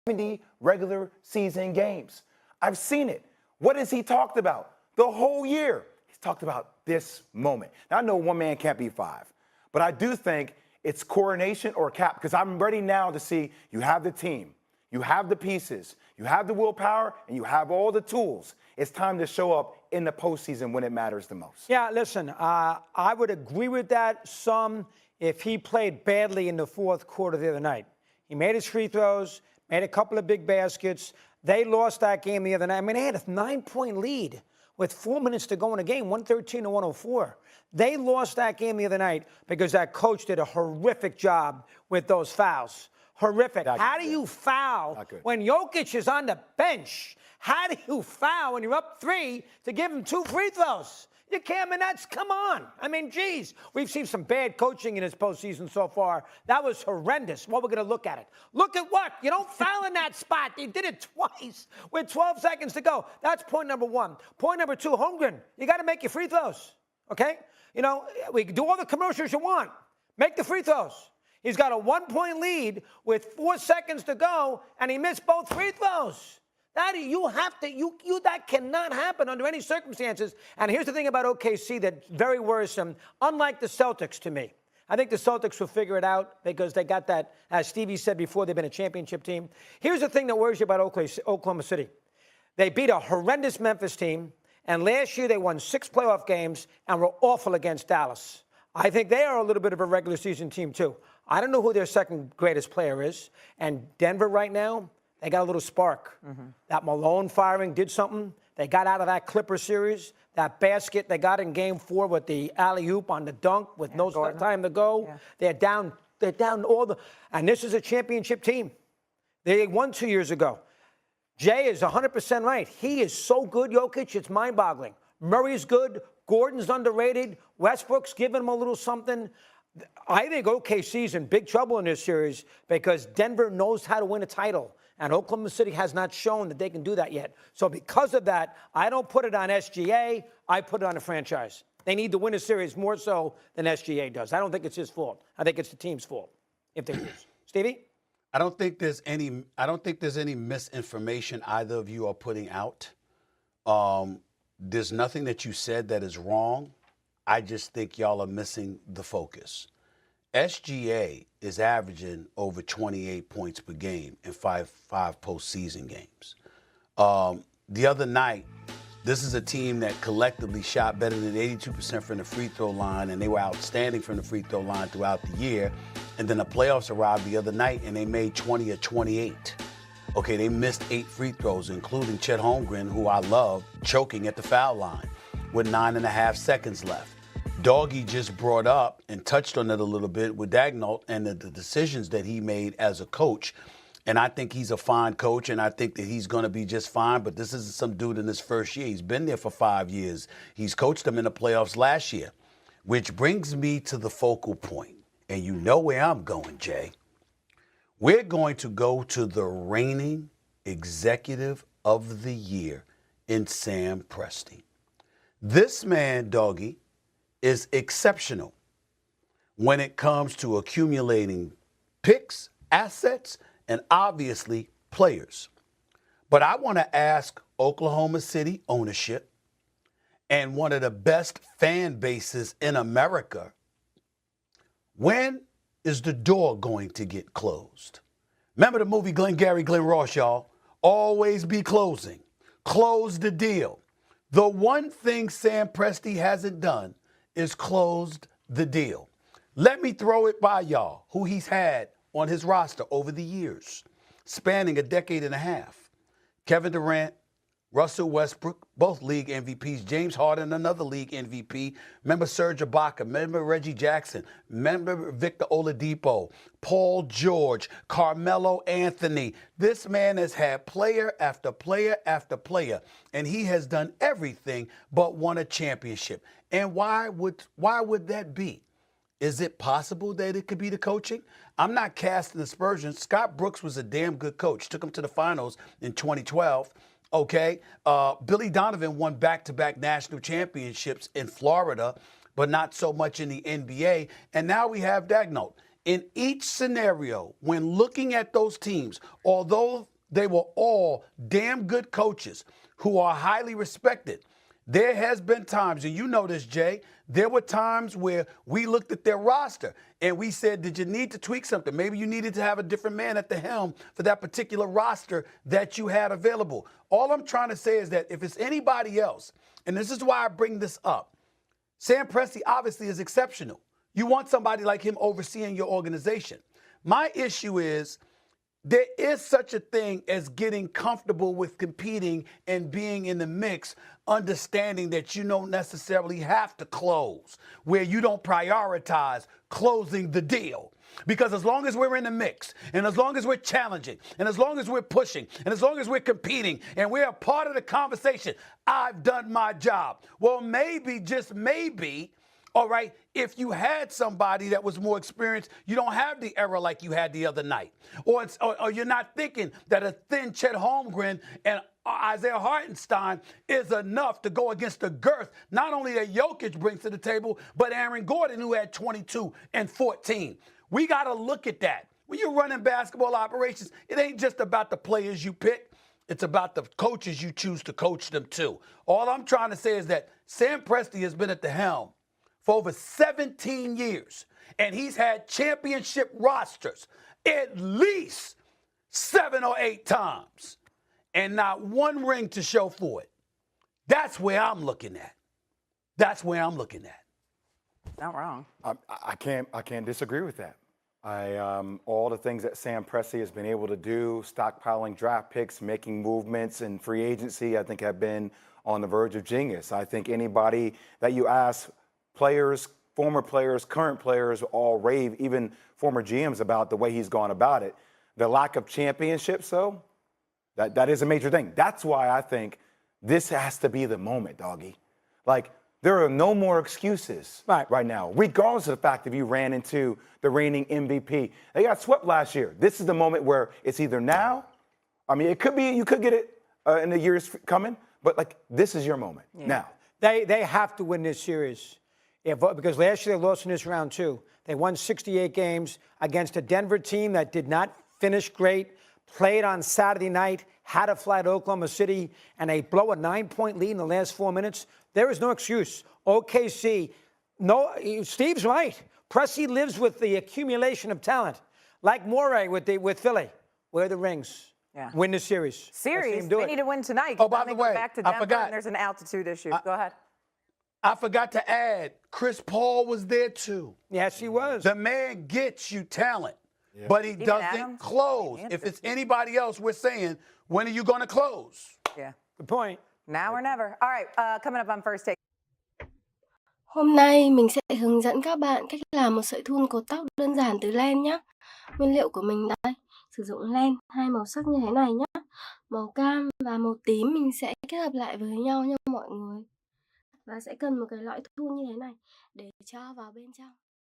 70 regular season games. I've seen it. What has he talked about? The whole year. He's talked about this moment. Now, I know one man can't be five, but I do think it's coronation or cap, because I'm ready now to see you have the team, you have the pieces, you have the willpower, and you have all the tools. It's time to show up in the postseason when it matters the most. Yeah, listen, I would agree with that some if he played badly in the fourth quarter the other night. He made his free throws, made a couple of big baskets. They lost that game the other night. I mean, they had a 9-point lead with 4 minutes to go in the game, 113 to 104. They lost that game the other night because that coach did a horrific job with those fouls. Horrific. How do you foul when Jokic is on the bench? How do you foul when you're up 3 to give him 2 free throws? You can't, and that's, come on. I mean, geez, we've seen some bad coaching in this postseason so far. That was horrendous. Well, we're going to look at it. Look at what? You don't foul in that spot. You did it twice with 12 seconds to go. That's point number 1. Point number 2, Holmgren, you got to make your free throws, okay? You know, we can do all the commercials you want. Make the free throws. He's got a 1-point lead with 4 seconds to go, and he missed both free throws. That cannot happen under any circumstances. And here's the thing about OKC that's very worrisome. Unlike the Celtics to me, I think the Celtics will figure it out because they got that, as Stevie said before, they've been a championship team. Here's the thing that worries you about Oklahoma City. They beat a horrendous Memphis team, and last year they won 6 playoff games and were awful against Dallas. I think they are a little bit of a regular season team too. I don't know who their second greatest player is. And Denver right now, they got a little spark. That Malone firing did something. They got out of that Clipper series. That basket they got in Game 4 with the alley-oop on the dunk with no time to go. Yeah. They're down all the – and this is a championship team. They won 2 years ago. Jay is 100% right. He is so good, Jokic, it's mind-boggling. Murray's good. Gordon's underrated. Westbrook's giving him a little something. I think OKC's in big trouble in this series because Denver knows how to win a title. And Oklahoma City has not shown that they can do that yet. So because of that, I don't put it on SGA. I put it on the franchise. They need to win a series more so than SGA does. I don't think it's his fault. I think it's the team's fault if they lose. Stevie? I don't think there's any misinformation either of you are putting out. There's nothing that you said that is wrong. I just think y'all are missing the focus. SGA is averaging over 28 points per game in five postseason games. The other night, this is a team that collectively shot better than 82% from the free throw line, and they were outstanding from the free throw line throughout the year. And then the playoffs arrived the other night, and they made 20 of 28. Okay, they missed 8 free throws, including Chet Holmgren, who I love, choking at the foul line with 9.5 seconds left. Doggy just brought up and touched on it a little bit with Daigneault and the decisions that he made as a coach. And I think he's a fine coach, and I think that he's going to be just fine. But this isn't some dude in his first year. He's been there for 5 years. He's coached them in the playoffs last year, which brings me to the focal point. And you know where I'm going, Jay. We're going to go to the reigning executive of the year in Sam Presti. This man, Doggy, is exceptional when it comes to accumulating picks, assets, and obviously players. But I want to ask Oklahoma City ownership and one of the best fan bases in America, when is the door going to get closed? Remember the movie Glengarry Glen Ross, y'all? Always be closing. Close the deal. The one thing Sam Presti hasn't done is closed the deal. Let me throw it by y'all, who he's had on his roster over the years, spanning a decade and a half. Kevin Durant, Russell Westbrook, both league MVPs. James Harden, another league MVP. Remember Serge Ibaka. Remember Reggie Jackson. Remember Victor Oladipo. Paul George. Carmelo Anthony. This man has had player after player after player, and he has done everything but won a championship. And why would that be? Is it possible that it could be the coaching? I'm not casting aspersions. Scott Brooks was a damn good coach. Took him to the finals in 2012. Okay, Billy Donovan won back-to-back national championships in Florida, but not so much in the NBA. And now we have Daigneault. In each scenario, when looking at those teams, although they were all damn good coaches who are highly respected. There has been times, and you know this, Jay, there were times where we looked at their roster and we said, did you need to tweak something? Maybe you needed to have a different man at the helm for that particular roster that you had available. All I'm trying to say is that if it's anybody else, and this is why I bring this up, Sam Presti obviously is exceptional. You want somebody like him overseeing your organization. My issue is, there is such a thing as getting comfortable with competing and being in the mix, understanding that you don't necessarily have to close, where you don't prioritize closing the deal. Because as long as we're in the mix, and as long as we're challenging, and as long as we're pushing, and as long as we're competing, and we're a part of the conversation, I've done my job. Well, maybe, just maybe, all right, if you had somebody that was more experienced, you don't have the error like you had the other night. Or you're not thinking that a thin Chet Holmgren and Isaiah Hartenstein is enough to go against the girth, not only that Jokic brings to the table, but Aaron Gordon, who had 22 and 14. We got to look at that. When you're running basketball operations, it ain't just about the players you pick. It's about the coaches you choose to coach them to. All I'm trying to say is that Sam Presti has been at the helm for over 17 years, and he's had championship rosters at least 7 or 8 times, and not one ring to show for it. That's where I'm looking at. That's where I'm looking at. Not wrong. I can't disagree with that. All the things that Sam Presti has been able to do, stockpiling draft picks, making movements in free agency, I think have been on the verge of genius. I think anybody that you ask, players, former players, current players, all rave, even former GMs, about the way he's gone about it. The lack of championships, though, that is a major thing. That's why I think this has to be the moment, doggy. Like, there are no more excuses right now, regardless of the fact if you ran into the reigning MVP. They got swept last year. This is the moment where it's either now, I mean, it could be, you could get it in the years coming, but, like, this is your moment now. They have to win this series. Because last year they lost in this round too. They won 68 games against a Denver team that did not finish great, played on Saturday night, had to fly to Oklahoma City, and they blow a 9-point lead in the last 4 minutes. There is no excuse. OKC, no, Steve's right. Presti lives with the accumulation of talent, like Morey with Philly. Where are the rings? Yeah. Win the series. They need to win tonight. Oh, by the way, back to Denver, I forgot. and there's an altitude issue. Go ahead. I forgot to add, Chris Paul was there too. Yes, he was. The man gets you talent, but he doesn't close. If it's anybody else, we're saying, when are you going to close? Yeah. Good point. Now or never. All right, coming up on First Take. Hôm nay mình sẽ hướng dẫn các bạn cách làm một sợi thun cột tóc đơn giản từ len nhé. Nguyên liệu của mình đây, sử dụng len 2 màu sắc như thế này nhé. Màu cam và màu tím mình sẽ kết hợp lại với nhau nha mọi người. Và sẽ cần một cái lõi thun như thế này để cho vào bên trong.